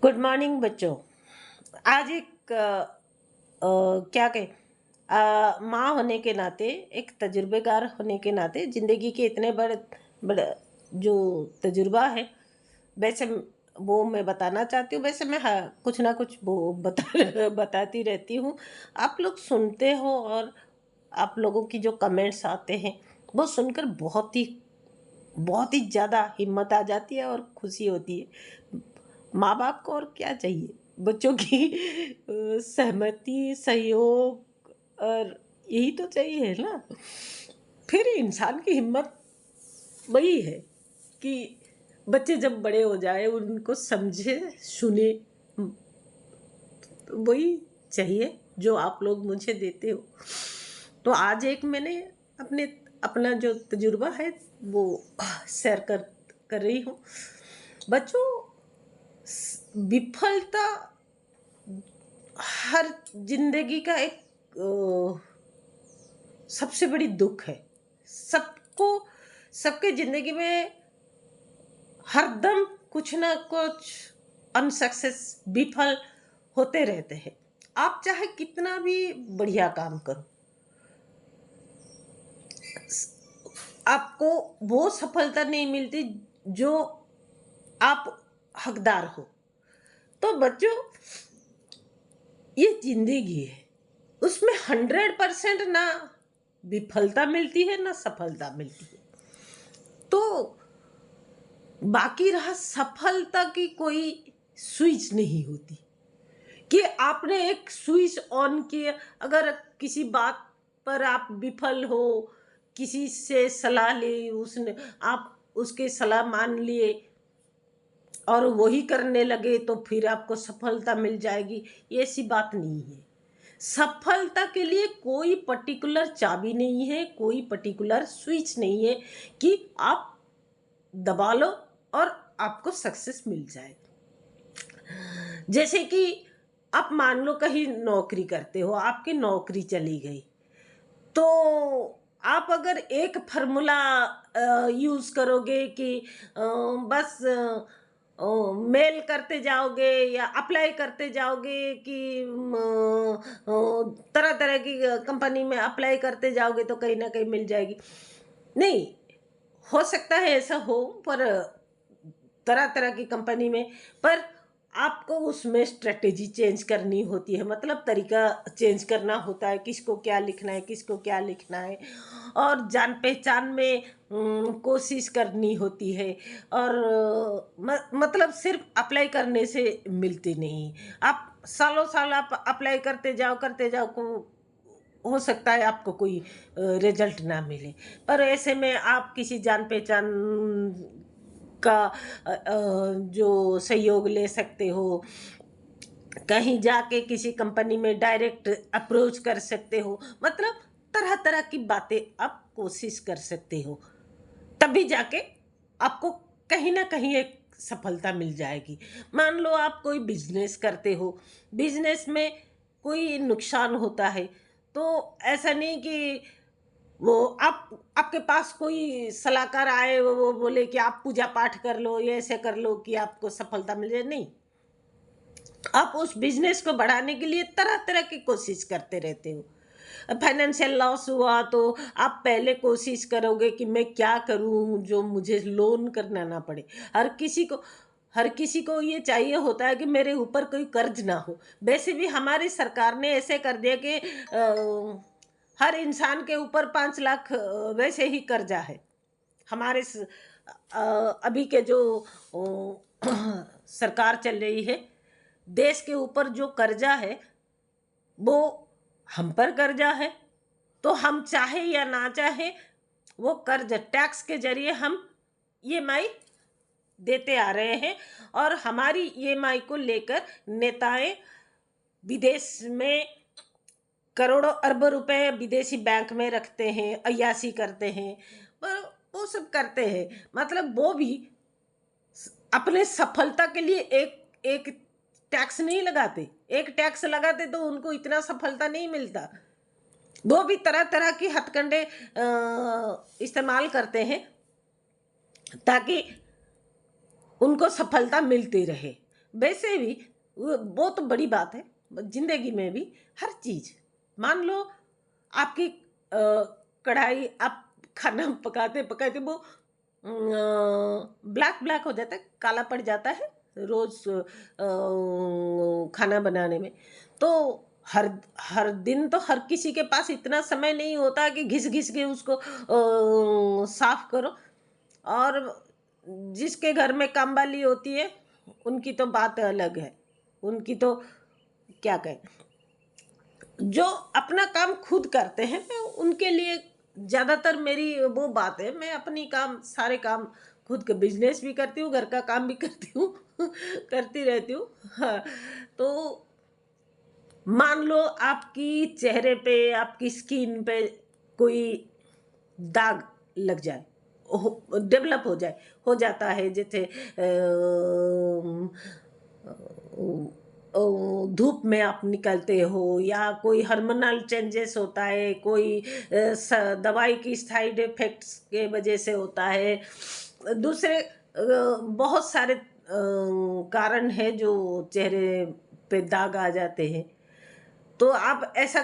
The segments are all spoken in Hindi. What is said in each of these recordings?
गुड मॉर्निंग बच्चों। आज एक क्या कहें, माँ होने के नाते, एक तजुर्बेकार होने के नाते, ज़िंदगी के इतने बड़े बड़े जो तजुर्बा है, वैसे वो मैं बताना चाहती हूँ। वैसे मैं कुछ ना कुछ वो बताती रहती हूँ। आप लोग सुनते हो और आप लोगों की जो कमेंट्स आते हैं वो सुनकर बहुत ही ज़्यादा हिम्मत आ जाती है और खुशी होती है। माँ बाप को और क्या चाहिए, बच्चों की सहमति, सहयोग, और यही तो चाहिए है ना। फिर इंसान की हिम्मत वही है कि बच्चे जब बड़े हो जाए उनको समझे सुने, तो वही चाहिए जो आप लोग मुझे देते हो। तो आज एक मैंने अपने अपना जो तजुर्बा है वो शेयर कर रही हूँ बच्चों। विफलता हर जिंदगी का एक सबसे बड़ी दुख है। सबको, सबके जिंदगी में हरदम कुछ ना कुछ अनसक्सेस, विफल होते रहते हैं। आप चाहे कितना भी बढ़िया काम करो, आपको वो सफलता नहीं मिलती जो आप हकदार हो। तो बच्चों, ये जिंदगी है, उसमें 100% ना विफलता मिलती है ना सफलता मिलती है। तो बाकी रहा, सफलता की कोई स्विच नहीं होती कि आपने एक स्विच ऑन किया। अगर किसी बात पर आप विफल हो, किसी से सलाह ली, उसने, आप उसके सलाह मान लिए और वही करने लगे तो फिर आपको सफलता मिल जाएगी, ये ऐसी बात नहीं है। सफलता के लिए कोई पर्टिकुलर चाबी नहीं है, कोई पर्टिकुलर स्विच नहीं है कि आप दबा लो और आपको सक्सेस मिल जाए। जैसे कि आप मान लो कहीं नौकरी करते हो, आपकी नौकरी चली गई, तो आप अगर एक फार्मूला यूज करोगे कि बस मेल करते जाओगे या अप्लाई करते जाओगे कि तरह तरह की कंपनी में अप्लाई करते जाओगे तो कहीं ना कहीं मिल जाएगी, नहीं। हो सकता है ऐसा हो, पर तरह तरह की कंपनी में, पर आपको उसमें स्ट्रेटेजी चेंज करनी होती है, मतलब तरीका चेंज करना होता है, किसको क्या लिखना है, किसको क्या लिखना है, और जान पहचान में कोशिश करनी होती है। और मतलब सिर्फ अप्लाई करने से मिलती नहीं। आप सालों साल आप अप्लाई करते जाओ को हो सकता है आपको कोई रिजल्ट ना मिले, पर ऐसे में आप किसी जान पहचान का जो सहयोग ले सकते हो। कहीं जाके किसी कंपनी में डायरेक्ट अप्रोच कर सकते हो, मतलब तरह तरह की बातें आप कोशिश कर सकते हो, तभी जाके आपको कहीं ना कहीं एक सफलता मिल जाएगी। मान लो आप कोई बिजनेस करते हो, बिजनेस में कोई नुकसान होता है, तो ऐसा नहीं कि वो आपके पास कोई सलाहकार आए, वो बोले कि आप पूजा पाठ कर लो, ये ऐसे कर लो कि आपको सफलता मिल जाए, नहीं। आप उस बिजनेस को बढ़ाने के लिए तरह तरह की कोशिश करते रहते हो। फाइनेंशियल लॉस हुआ तो आप पहले कोशिश करोगे कि मैं क्या करूं जो मुझे लोन करना ना पड़े। हर किसी को ये चाहिए होता है कि मेरे ऊपर कोई कर्ज ना हो। वैसे भी हमारी सरकार ने ऐसे कर दिया कि हर इंसान के ऊपर 5 लाख वैसे ही कर्जा है। हमारे अभी के जो सरकार चल रही है, देश के ऊपर जो कर्जा है वो हम पर कर्जा है, तो हम चाहे या ना चाहे वो कर्ज टैक्स के जरिए हम ईएमआई देते आ रहे हैं। और हमारी ईएमआई को लेकर नेताएं विदेश में करोड़ों अरबों रुपए विदेशी बैंक में रखते हैं, अय्याशी करते हैं, पर वो सब करते हैं। मतलब वो भी अपने सफलता के लिए एक एक टैक्स नहीं लगाते। एक टैक्स लगाते तो उनको इतना सफलता नहीं मिलता। वो भी तरह तरह की हथकंडे इस्तेमाल करते हैं ताकि उनको सफलता मिलती रहे। वैसे भी वो तो बड़ी बात है। जिंदगी में भी हर चीज, मान लो आपकी कढ़ाई, आप खाना पकाते पकाते वो ब्लैक ब्लैक हो जाता है, काला पड़ जाता है रोज खाना बनाने में। तो हर हर दिन तो हर किसी के पास इतना समय नहीं होता कि घिस घिस के उसको साफ करो। और जिसके घर में काम वाली होती है उनकी तो बात अलग है। उनकी तो क्या कहें, जो अपना काम खुद करते हैं, मैं उनके लिए ज़्यादातर मेरी वो बात है, मैं अपनी काम सारे काम खुद के, बिजनेस भी करती हूँ, घर का काम भी करती हूँ करती रहती हूँ। हाँ, तो मान लो आपकी चेहरे पे, आपकी स्किन पे कोई दाग लग जाए, डेवलप हो जाता है, जैसे धूप में आप निकलते हो, या कोई हार्मोनल चेंजेस होता है, कोई दवाई की साइड इफेक्ट्स के वजह से होता है, दूसरे बहुत सारे कारण है जो चेहरे पे दाग आ जाते हैं। तो आप ऐसा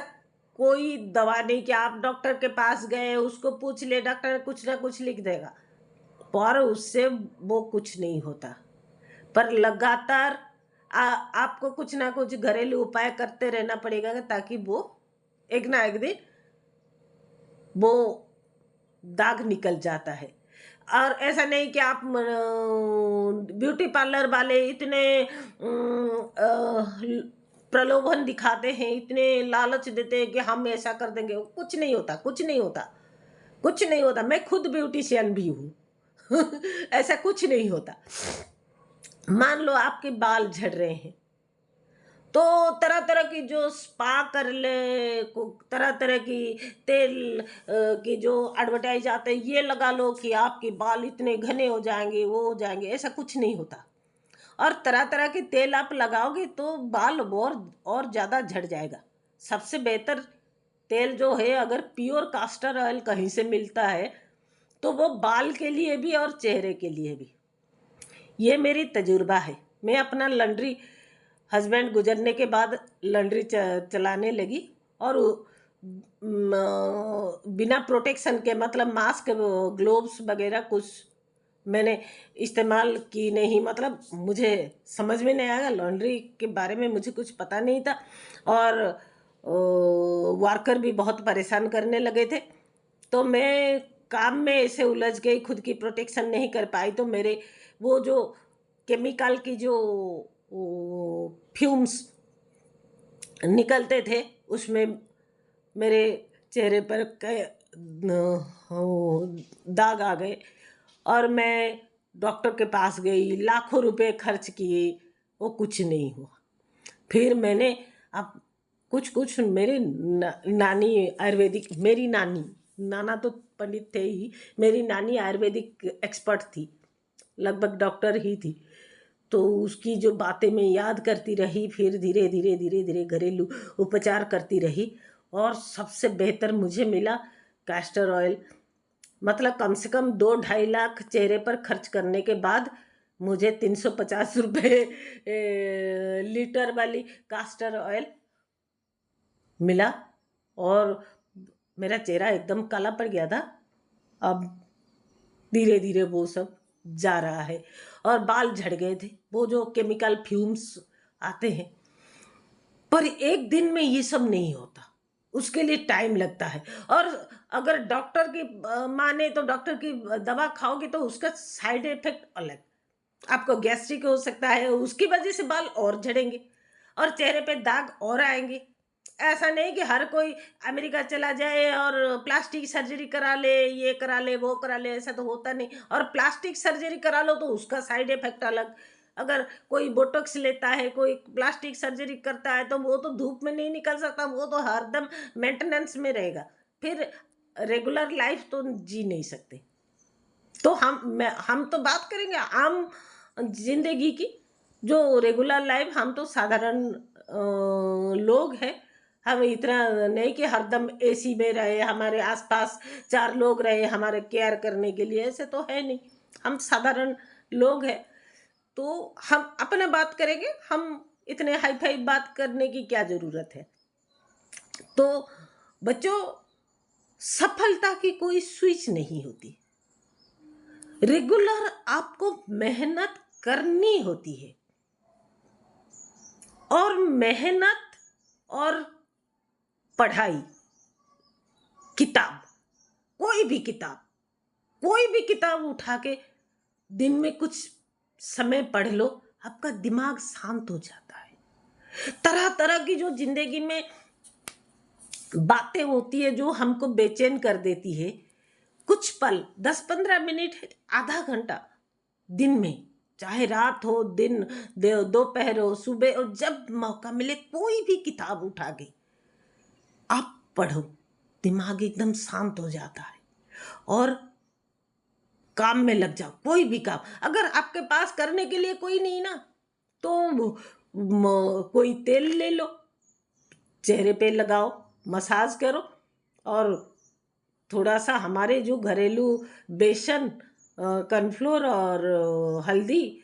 कोई दवा नहीं कि आप डॉक्टर के पास गए, उसको पूछ ले, डॉक्टर कुछ ना कुछ लिख देगा, पर उससे वो कुछ नहीं होता। पर लगातार आपको कुछ ना कुछ घरेलू उपाय करते रहना पड़ेगा, ताकि वो एक ना एक दिन वो दाग निकल जाता है। और ऐसा नहीं कि आप ब्यूटी पार्लर वाले इतने प्रलोभन दिखाते हैं, इतने लालच देते हैं कि हम ऐसा कर देंगे, कुछ नहीं होता, कुछ नहीं होता, कुछ नहीं होता। मैं खुद ब्यूटिशियन भी हूँ ऐसा कुछ नहीं होता। मान लो आपके बाल झड़ रहे हैं, तो तरह तरह की जो स्पा कर ले, तरह तरह की तेल की जो एडवर्टाइज आते हैं, ये लगा लो कि आपके बाल इतने घने हो जाएंगे, वो हो जाएंगे, ऐसा कुछ नहीं होता। और तरह तरह के तेल आप लगाओगे तो बाल और ज़्यादा झड़ जाएगा। सबसे बेहतर तेल जो है, अगर प्योर कास्टर ऑयल कहीं से मिलता है तो वो बाल के लिए भी और चेहरे के लिए भी। ये मेरी तजुर्बा है। मैं अपना लॉन्ड्री, हस्बैंड गुजरने के बाद लॉन्ड्री चलाने लगी, और बिना प्रोटेक्शन के, मतलब मास्क, ग्लोव्स वगैरह कुछ मैंने इस्तेमाल की नहीं। मतलब मुझे समझ में नहीं आया, लॉन्ड्री के बारे में मुझे कुछ पता नहीं था, और वर्कर भी बहुत परेशान करने लगे थे। तो मैं काम में ऐसे उलझ गई, खुद की प्रोटेक्शन नहीं कर पाई, तो मेरे वो जो केमिकल की जो फ्यूम्स निकलते थे, उसमें मेरे चेहरे पर दाग आ गए। और मैं डॉक्टर के पास गई, लाखों रुपए खर्च किए, वो कुछ नहीं हुआ। फिर मैंने अब कुछ कुछ मेरी नानी आयुर्वेदिक, मेरी नानी, नाना तो पंडित थे ही, मेरी नानी आयुर्वेदिक एक्सपर्ट थी, लगभग डॉक्टर ही थी। तो उसकी जो बातें मैं याद करती रही, फिर धीरे धीरे धीरे धीरे घरेलू उपचार करती रही, और सबसे बेहतर मुझे मिला कैस्टर ऑयल। मतलब कम से कम 2-2.5 लाख चेहरे पर खर्च करने के बाद मुझे 350 रुपये लीटर वाली कास्टर ऑयल मिला, और मेरा चेहरा एकदम काला पड़ गया था। अब धीरे धीरे वो सब जा रहा है, और बाल झड़ गए थे, वो जो केमिकल फ्यूम्स आते हैं। पर एक दिन में ये सब नहीं होता, उसके लिए टाइम लगता है। और अगर डॉक्टर की माने तो डॉक्टर की दवा खाओगे तो उसका साइड इफेक्ट अलग, आपको गैस्ट्रिक हो सकता है, उसकी वजह से बाल और झड़ेंगे, और चेहरे पे दाग और आएंगे। ऐसा नहीं कि हर कोई अमेरिका चला जाए और प्लास्टिक सर्जरी करा ले, ये करा ले, वो करा ले, ऐसा तो होता नहीं। और प्लास्टिक सर्जरी करा लो तो उसका साइड इफेक्ट अलग। अगर कोई बोटॉक्स लेता है, कोई प्लास्टिक सर्जरी करता है, तो वो तो धूप में नहीं निकल सकता, वो तो हरदम मेंटेनेंस में रहेगा, फिर रेगुलर लाइफ तो जी नहीं सकते। तो हम तो बात करेंगे आम जिंदगी की, जो रेगुलर लाइफ, हम तो साधारण लोग हैं। हम इतना नहीं कि हरदम एसी में रहे, हमारे आसपास 4 लोग रहे हमारे केयर करने के लिए, ऐसे तो है नहीं, हम साधारण लोग हैं। तो हम अपना बात करेंगे, हम इतने हाई फाई बात करने की क्या जरूरत है। तो बच्चों, सफलता की कोई स्विच नहीं होती, रेगुलर आपको मेहनत करनी होती है। और मेहनत और पढ़ाई, किताब, कोई भी किताब, कोई भी किताब उठा के दिन में कुछ समय पढ़ लो, आपका दिमाग शांत हो जाता है। तरह तरह की जो जिंदगी में बातें होती है जो हमको बेचैन कर देती है, कुछ पल 10-15 मिनट, आधा घंटा दिन में, चाहे रात हो, दिन, दोपहर हो, सुबह हो, जब मौका मिले कोई भी किताब उठा के आप पढ़ो, दिमाग एकदम शांत हो जाता है और काम में लग जाओ। कोई भी काम अगर आपके पास करने के लिए कोई नहीं ना, तो कोई तेल ले लो, चेहरे पे लगाओ, मसाज करो, और थोड़ा सा हमारे जो घरेलू बेसन, कॉर्नफ्लोर और हल्दी,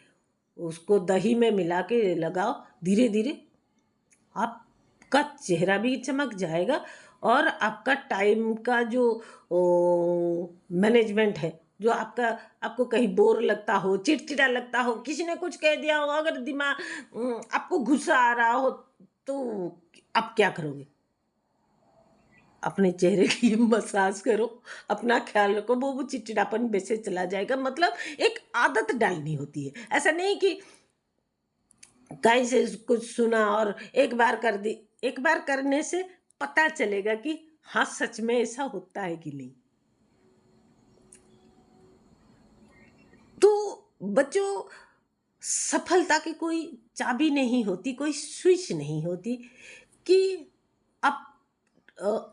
उसको दही में मिला के लगाओ, धीरे धीरे आपका चेहरा भी चमक जाएगा और आपका टाइम का जो मैनेजमेंट है, जो आपको कहीं बोर लगता हो, चिड़चिड़ा लगता हो, किसी ने कुछ कह दिया हो, अगर दिमाग आपको गुस्सा आ रहा हो, तो आप क्या करोगे? अपने चेहरे की मसाज करो, अपना ख्याल रखो, वो चिड़चिड़ापन वैसे चला जाएगा। मतलब एक आदत डालनी होती है, ऐसा नहीं कि कहीं से कुछ सुना और एक बार कर दी। एक बार करने से पता चलेगा कि हाँ, सच में ऐसा होता है कि नहीं। तो बच्चों, सफलता की कोई चाबी नहीं होती, कोई स्विच नहीं होती कि आप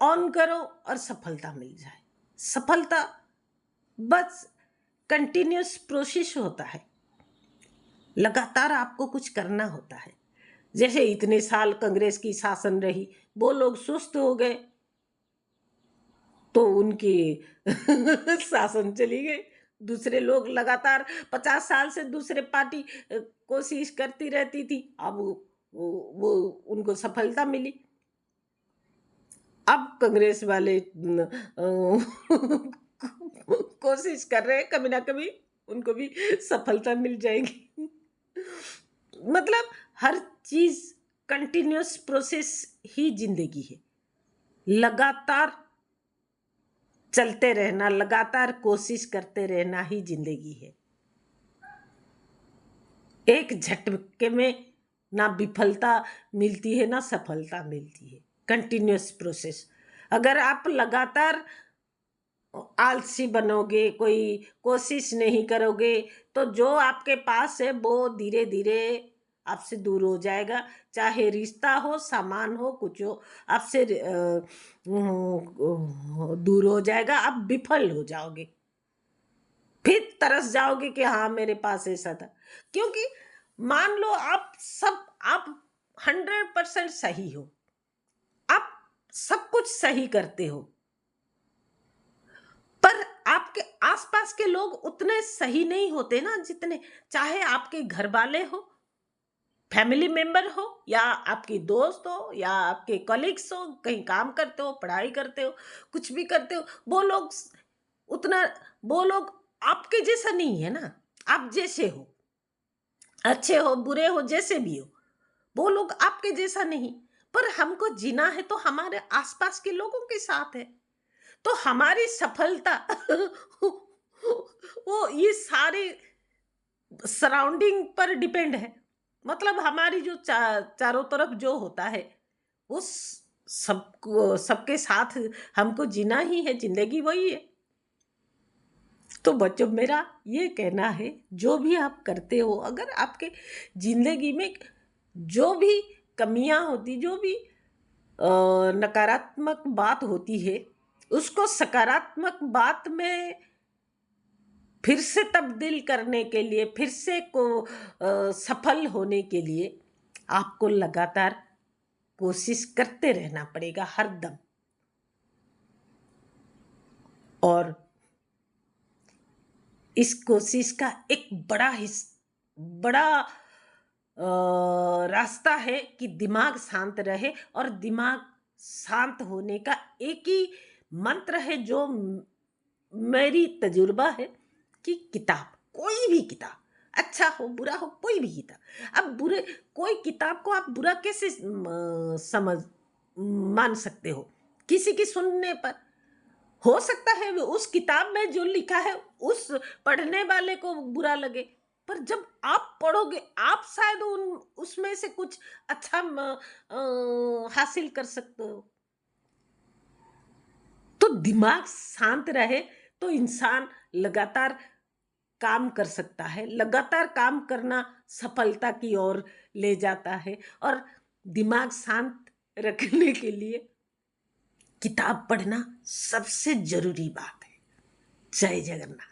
ऑन करो और सफलता मिल जाए। सफलता बस कंटिन्यूस प्रोसेस होता है, लगातार आपको कुछ करना होता है। जैसे इतने साल कांग्रेस की शासन रही, वो लोग सुस्त हो गए तो उनकी शासन चली गई। दूसरे लोग लगातार 50 साल से दूसरे पार्टी कोशिश करती रहती थी, अब वो उनको सफलता मिली। अब कांग्रेस वाले कोशिश कर रहे हैं, कभी ना कभी उनको भी सफलता मिल जाएगी। मतलब हर चीज कंटिन्यूस प्रोसेस ही जिंदगी है, लगातार चलते रहना, लगातार कोशिश करते रहना ही जिंदगी है। एक झटके में ना विफलता मिलती है ना सफलता मिलती है, कंटिन्यूस प्रोसेस। अगर आप लगातार आलसी बनोगे, कोई कोशिश नहीं करोगे, तो जो आपके पास है वो धीरे धीरे आपसे दूर हो जाएगा। चाहे रिश्ता हो, सामान हो, कुछ हो, आपसे दूर हो जाएगा। आप विफल हो जाओगे, फिर तरस जाओगे कि हाँ, मेरे पास ऐसा था। क्योंकि मान लो आप 100% सही हो, आप सब कुछ सही करते हो, पर आपके आसपास के लोग उतने सही नहीं होते ना, जितने, चाहे आपके घर वाले हो, फैमिली मेंबर हो, या आपकी दोस्त हो, या आपके कलीग्स हो, कहीं काम करते हो, पढ़ाई करते हो, कुछ भी करते हो, उतना वो लोग आपके जैसा नहीं है ना। आप जैसे हो, अच्छे हो, बुरे हो, जैसे भी हो, वो लोग आपके जैसा नहीं। पर हमको जीना है तो हमारे आसपास के लोगों के साथ है, तो हमारी सफलता वो ये सारे सराउंडिंग पर डिपेंड है। मतलब हमारी जो चारों तरफ जो होता है, उस सबको, सबके साथ हमको जीना ही है, जिंदगी वही है। तो बच्चों, मेरा ये कहना है, जो भी आप करते हो, अगर आपके जिंदगी में जो भी कमियां होती, जो भी नकारात्मक बात होती है, उसको सकारात्मक बात में फिर से तब्दील करने के लिए, फिर से सफल होने के लिए आपको लगातार कोशिश करते रहना पड़ेगा हर दम। और इस कोशिश का एक बड़ा बड़ा रास्ता है कि दिमाग शांत रहे। और दिमाग शांत होने का एक ही मंत्र है जो मेरी तजुर्बा है कि किताब, कोई भी किताब, अच्छा हो बुरा हो, कोई भी किताब। अब बुरे कोई किताब को आप बुरा कैसे समझ मान सकते हो किसी की सुनने पर? हो सकता है वो उस किताब में जो लिखा है उस पढ़ने वाले को बुरा लगे, पर जब आप पढ़ोगे आप शायद उन उसमें से कुछ अच्छा हासिल कर सकते हो। तो दिमाग शांत रहे तो इंसान लगातार काम कर सकता है। लगातार काम करना सफलता की ओर ले जाता है। और दिमाग शांत रखने के लिए किताब पढ़ना सबसे जरूरी बात है। जय जगन्नाथ।